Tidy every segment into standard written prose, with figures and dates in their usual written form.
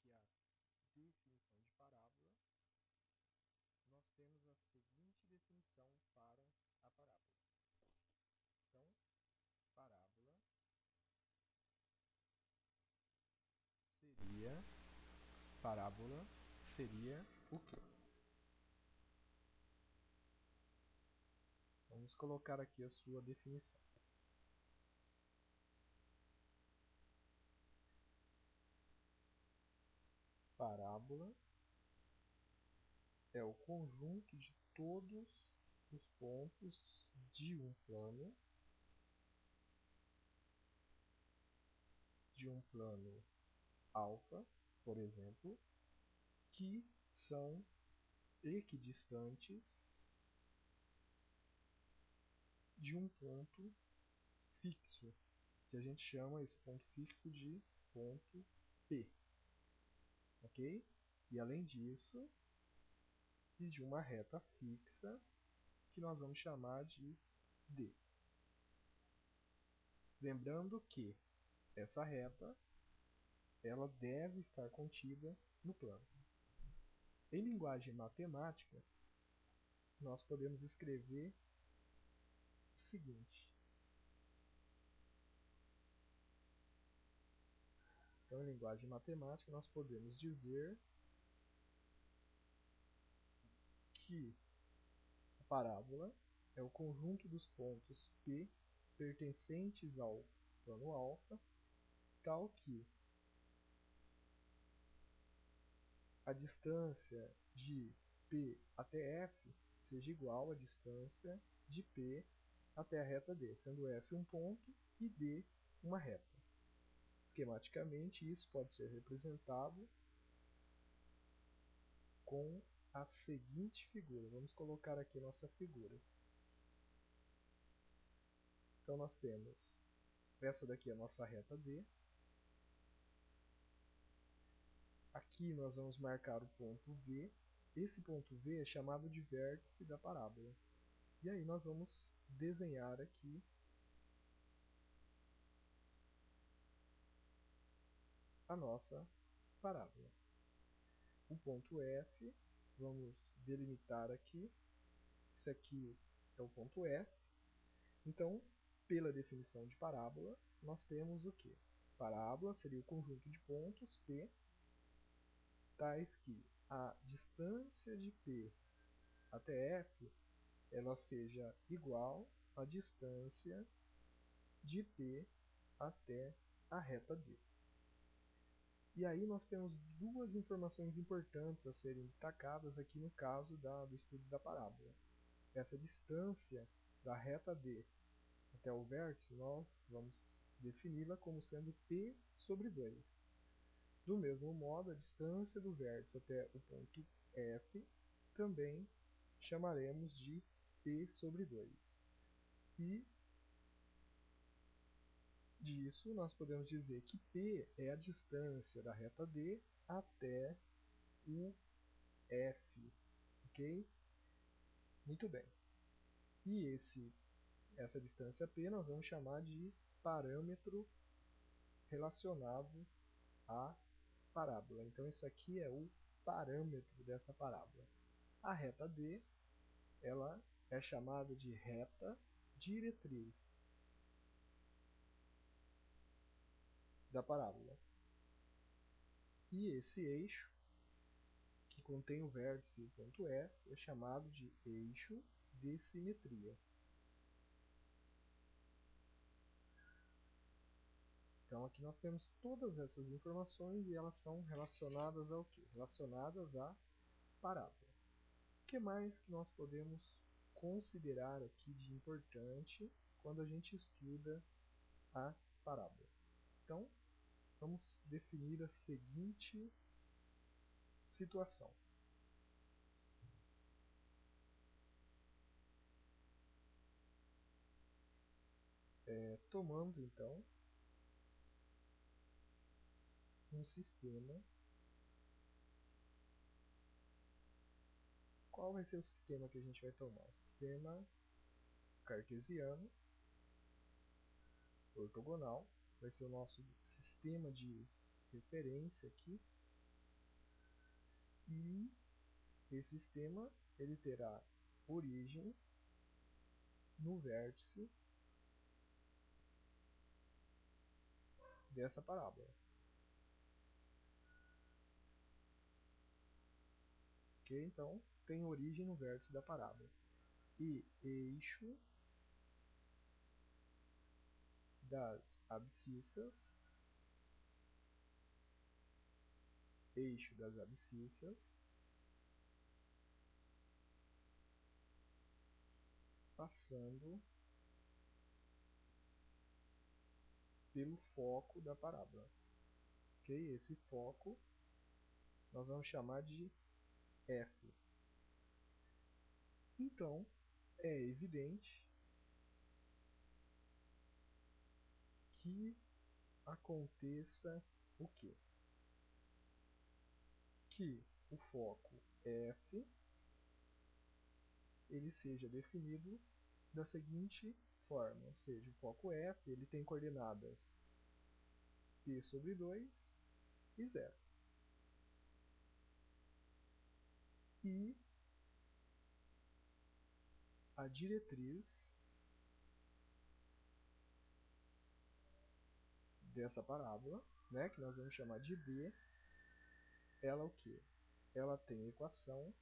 aqui a definição de parábola, nós temos a seguinte definição para a parábola. Então, parábola seria o quê? Vamos colocar aqui a sua definição. Parábola é o conjunto de todos os pontos de um plano alfa, por exemplo, que são equidistantes de um ponto fixo, que a gente chama esse ponto fixo de ponto P. Ok? E além disso, e de uma reta fixa, que nós vamos chamar de D. Lembrando que essa reta ela deve estar contida no plano. Em linguagem matemática, nós podemos escrever o seguinte. Então, em linguagem matemática, nós podemos dizer que a parábola é o conjunto dos pontos P pertencentes ao plano alfa, tal que a distância de P até F seja igual à distância de P até a reta D, sendo F um ponto e D uma reta. Esquematicamente, isso pode ser representado com a seguinte figura. Vamos colocar aqui nossa figura. Então, nós temos essa daqui, a nossa reta D. Aqui nós vamos marcar o ponto V. Esse ponto V é chamado de vértice da parábola. E aí nós vamos desenhar aqui a nossa parábola. O ponto F, vamos delimitar aqui. Esse aqui é o ponto F. Então, pela definição de parábola, nós temos o quê? Parábola seria o conjunto de pontos P, tais que a distância de P até F ela seja igual à distância de P até a reta D. E aí nós temos duas informações importantes a serem destacadas aqui no caso do estudo da parábola. Essa distância da reta D até o vértice, nós vamos defini-la como sendo P sobre 2. Do mesmo modo, a distância do vértice até o ponto F também chamaremos de P sobre 2. E disso nós podemos dizer que P é a distância da reta D até o F. Ok? Muito bem. E essa distância P nós vamos chamar de parâmetro relacionado à parábola. Então isso aqui é o parâmetro dessa parábola. A reta D ela é chamada de reta diretriz da parábola. E esse eixo, que contém o vértice e o ponto F, é chamado de eixo de simetria. Então aqui nós temos todas essas informações e elas são relacionadas ao quê? Relacionadas à parábola. O que mais que nós podemos considerar aqui de importante quando a gente estuda a parábola? Então, vamos definir a seguinte situação. Tomando então um sistema. Qual vai ser o sistema que a gente vai tomar? O sistema cartesiano, ortogonal, vai ser o nosso sistema de referência aqui. E esse sistema ele terá origem no vértice dessa parábola. Ok? Então, tem origem no vértice da parábola. E eixo das abscissas, passando pelo foco da parábola. Ok? Esse foco nós vamos chamar de F. Então, é evidente que aconteça o quê? Que o foco F ele seja definido da seguinte forma, ou seja, o foco F ele tem coordenadas P sobre 2 e 0. E a diretriz dessa parábola, né, que nós vamos chamar de D, ela o quê? Ela tem equação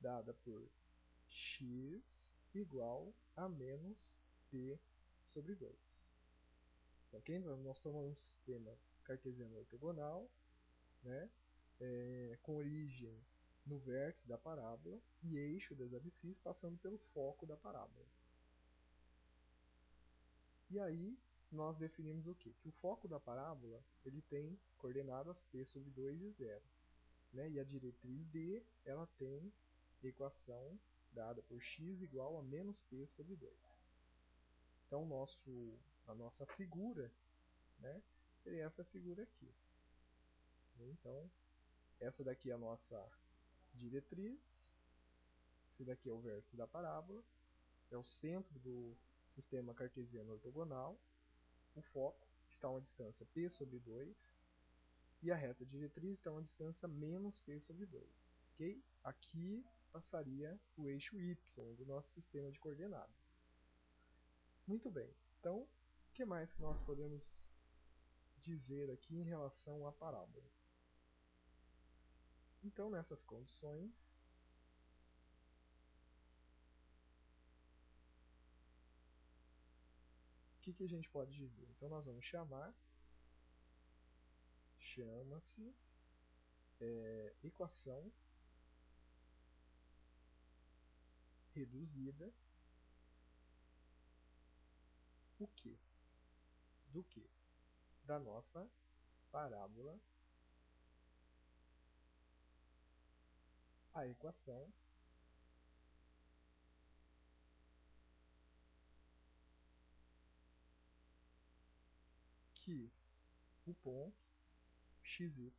dada por x igual a menos p sobre 2. Ok? Nós tomamos um sistema cartesiano ortogonal, né, com origem no vértice da parábola e eixo das abscissas passando pelo foco da parábola. E aí nós definimos o quê? Que o foco da parábola ele tem coordenadas p sobre 2 e 0. Né? E a diretriz D ela tem equação dada por x igual a menos p sobre 2. Então a nossa figura, né, seria essa figura aqui. Então essa daqui é a nossa diretriz, esse daqui é o vértice da parábola, é o centro do sistema cartesiano ortogonal, o foco está a uma distância p sobre 2 e a reta diretriz está a uma distância menos p sobre 2. Okay? Aqui passaria o eixo y do nosso sistema de coordenadas. Muito bem, então o que mais que nós podemos dizer aqui em relação à parábola? Então nessas condições, o que a gente pode dizer? Então nós vamos chama-se equação reduzida o quê? Do que? Da nossa parábola, a equação que o ponto xy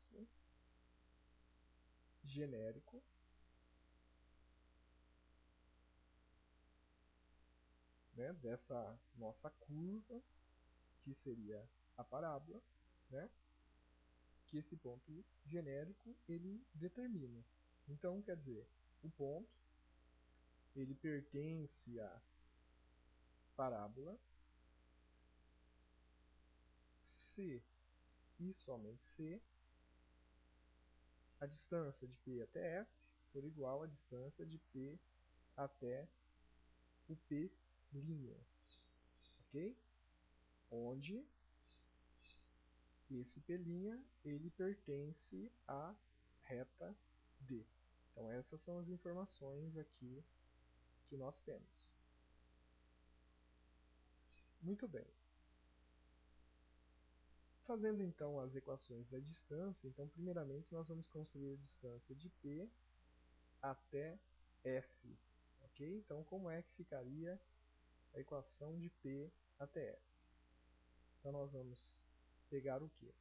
genérico né, dessa nossa curva, que seria a parábola, né, que esse ponto genérico ele determina. Então, quer dizer, o ponto ele pertence à parábola se e somente se a distância de P até F for igual à distância de P até o P', ok? Onde esse P' ele pertence à reta D. Então essas são as informações aqui que nós temos. Muito bem. Fazendo então as equações da distância, então primeiramente nós vamos construir a distância de P até F. Ok? Então como é que ficaria a equação de P até F? Então nós vamos pegar o quê?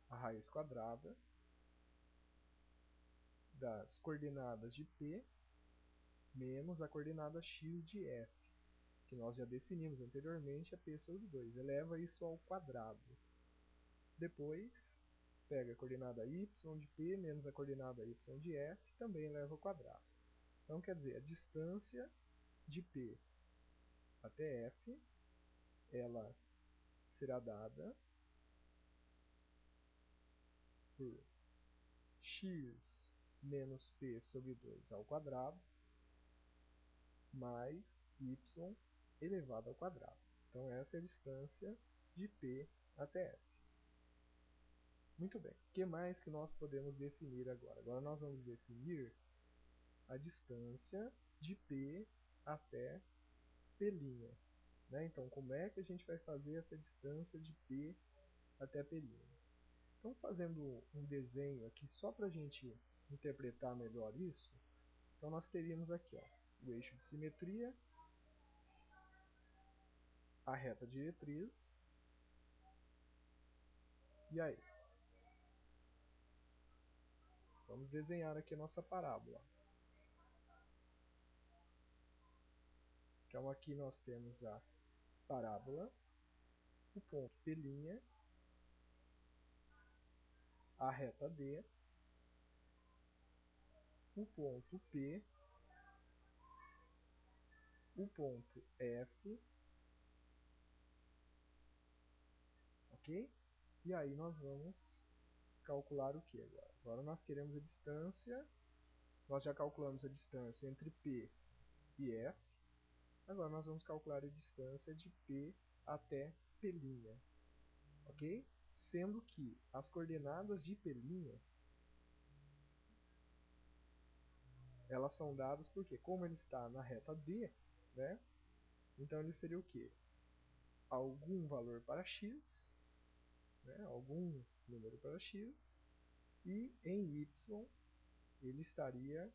A raiz quadrada das coordenadas de P menos a coordenada x de F, que nós já definimos anteriormente, é P sobre 2. Eleva isso ao quadrado. Depois, pega a coordenada y de P menos a coordenada y de F, também eleva ao quadrado. Então, quer dizer, a distância de P até F, ela será dada por x menos P sobre 2 ao quadrado, mais y elevado ao quadrado. Então, essa é a distância de P até F. Muito bem. O que mais que nós podemos definir agora? Agora nós vamos definir a distância de P até P'. Né? Então, como é que a gente vai fazer essa distância de P até P'? Então, fazendo um desenho aqui só para a gente interpretar melhor isso, então nós teríamos aqui o eixo de simetria, a reta diretriz, e aí? Vamos desenhar aqui a nossa parábola. Então aqui nós temos a parábola, o ponto P', a reta D, o ponto P, o ponto F, ok? E aí nós vamos calcular o que agora? Agora nós queremos a distância, nós já calculamos a distância entre P e F, agora nós vamos calcular a distância de P até P', ok? Sendo que as coordenadas de P', elas são dadas porque, como ele está na reta D, né? Então ele seria o quê? Algum valor para x, né? Algum número para x, e em y ele estaria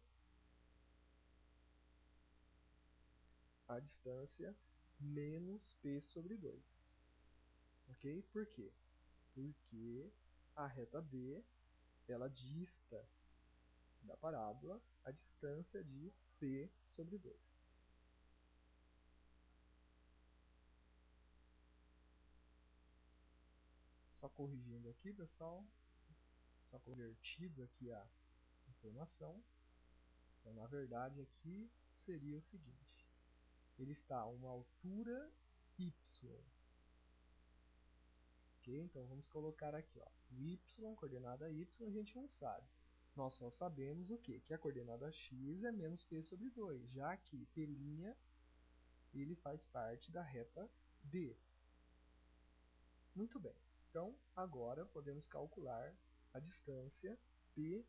a distância menos p sobre 2. Ok? Por quê? Porque a reta D ela dista da parábola a distância de p sobre 2. Só corrigindo aqui, pessoal, só convertido aqui a informação. Então, na verdade, aqui seria o seguinte: ele está a uma altura y. Ok? Então vamos colocar aqui, o y, coordenada y, a gente não sabe. Nós só sabemos o quê? Que a coordenada x é menos p sobre 2, já que P' ele faz parte da reta D. Muito bem. Então, agora podemos calcular a distância P'.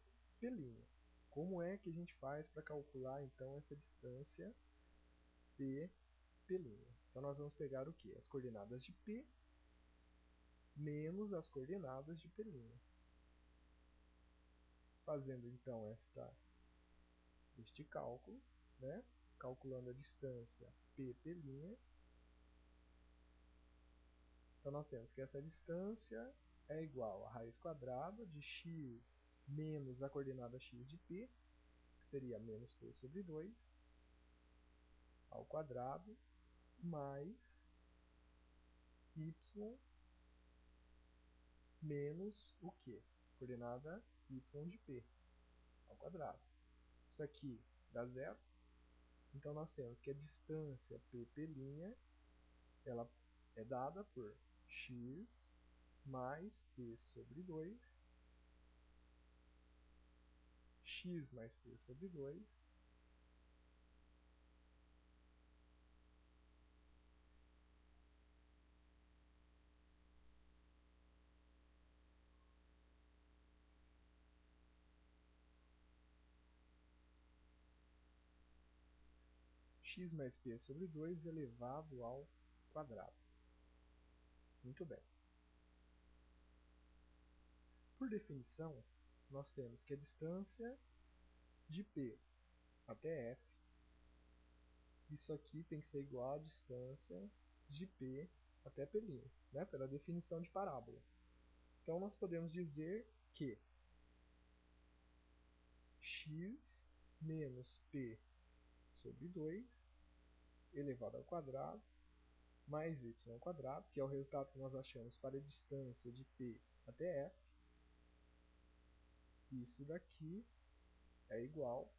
Como é que a gente faz para calcular, então, essa distância P'? Então, nós vamos pegar o quê? As coordenadas de P menos as coordenadas de P'. Fazendo, então, este cálculo, né? Calculando a distância P', então nós temos que essa distância é igual a raiz quadrada de x menos a coordenada x de P, que seria menos p sobre 2, ao quadrado, mais y menos o quê? Coordenada y de P, ao quadrado. Isso aqui dá zero, então nós temos que a distância P', ela é dada por x mais p sobre 2, x mais p sobre 2, x mais p sobre 2 elevado ao quadrado. Muito bem. Por definição, nós temos que a distância de P até F, isso aqui tem que ser igual à distância de P até P', né, pela definição de parábola. Então, nós podemos dizer que x menos P sobre 2 elevado ao quadrado mais y ao quadrado, que é o resultado que nós achamos para a distância de P até f. Isso daqui é igual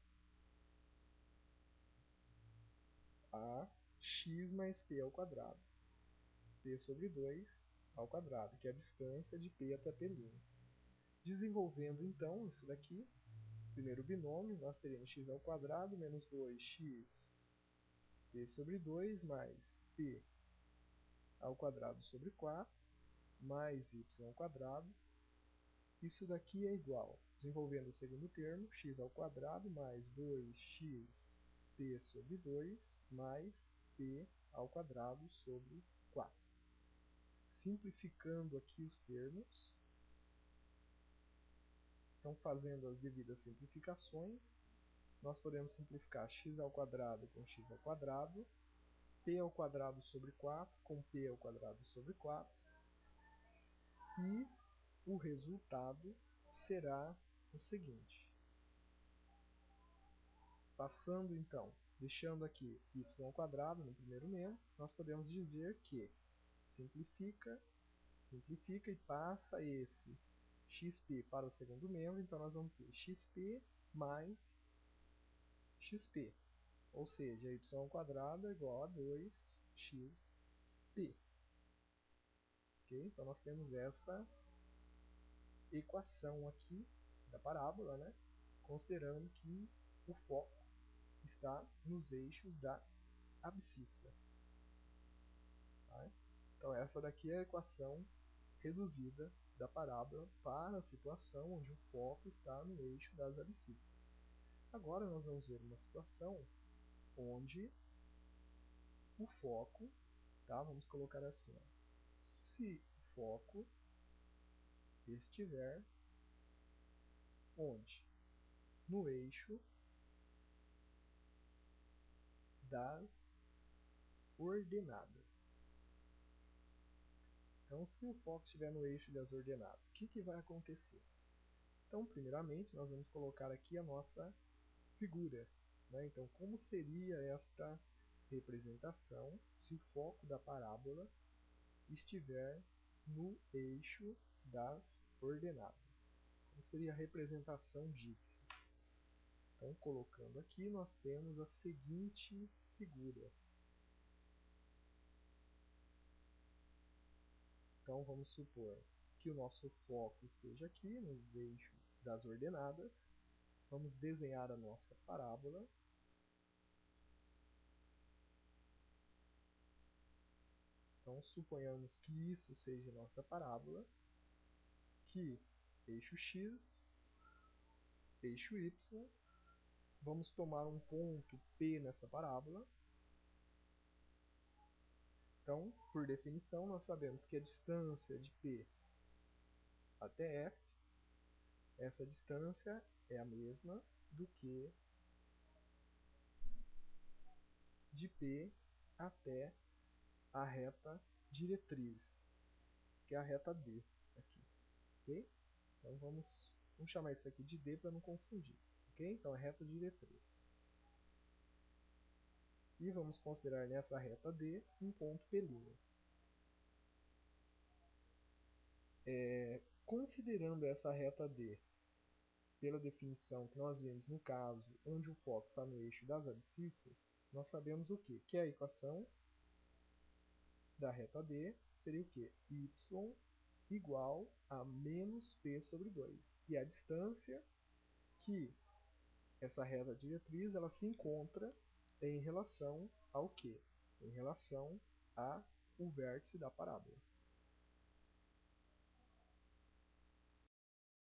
a x mais p ao quadrado, p sobre 2 ao quadrado, que é a distância de p até p'. Desenvolvendo então isso daqui, primeiro binômio, nós teremos x ao quadrado menos 2x p sobre 2 mais p ao quadrado sobre 4 mais y ao quadrado. Isso daqui é igual, desenvolvendo o segundo termo, x ao quadrado mais 2x p sobre 2 mais p ao quadrado sobre 4. Simplificando aqui os termos, então fazendo as devidas simplificações, nós podemos simplificar x ao quadrado com x ao quadrado, p ao quadrado sobre 4 com p ao quadrado sobre 4, e o resultado será o seguinte. Passando então, deixando aqui y ao quadrado no primeiro membro, nós podemos dizer que simplifica e passa esse xp para o segundo membro, então nós vamos ter xp mais xp, ou seja, y ao quadrado é igual a 2xp. Okay? Então nós temos essa equação aqui da parábola, né? Considerando que o foco está nos eixos da abscissa. Tá? Então essa daqui é a equação reduzida da parábola para a situação onde o foco está no eixo das abscissas. Agora nós vamos ver uma situação onde o foco, tá? Vamos colocar assim, ó. Se o foco estiver onde? No eixo das ordenadas. Então, se o foco estiver no eixo das ordenadas, o que vai acontecer? Então, primeiramente, nós vamos colocar aqui a nossa figura. Né? Então, como seria esta representação se o foco da parábola estiver no eixo das ordenadas? Como seria a representação disso? Então, colocando aqui, nós temos a seguinte figura. Então, vamos supor que o nosso foco esteja aqui nos eixos das ordenadas. Vamos desenhar a nossa parábola. Então, suponhamos que isso seja a nossa parábola, que eixo x, eixo y, vamos tomar um ponto P nessa parábola. Então, por definição, nós sabemos que a distância de P até F, essa distância é a mesma do que de P até a reta diretriz, que é a reta D aqui, ok? Então vamos chamar isso aqui de D para não confundir, ok? Então a reta diretriz. E vamos considerar nessa reta D um ponto P'. Considerando essa reta D pela definição que nós vimos no caso onde o foco está no eixo das abscissas, nós sabemos o quê? Que a equação da reta D seria o quê? Y igual a menos P sobre 2, que é a distância que essa reta diretriz ela se encontra em relação ao quê? Em relação ao vértice da parábola.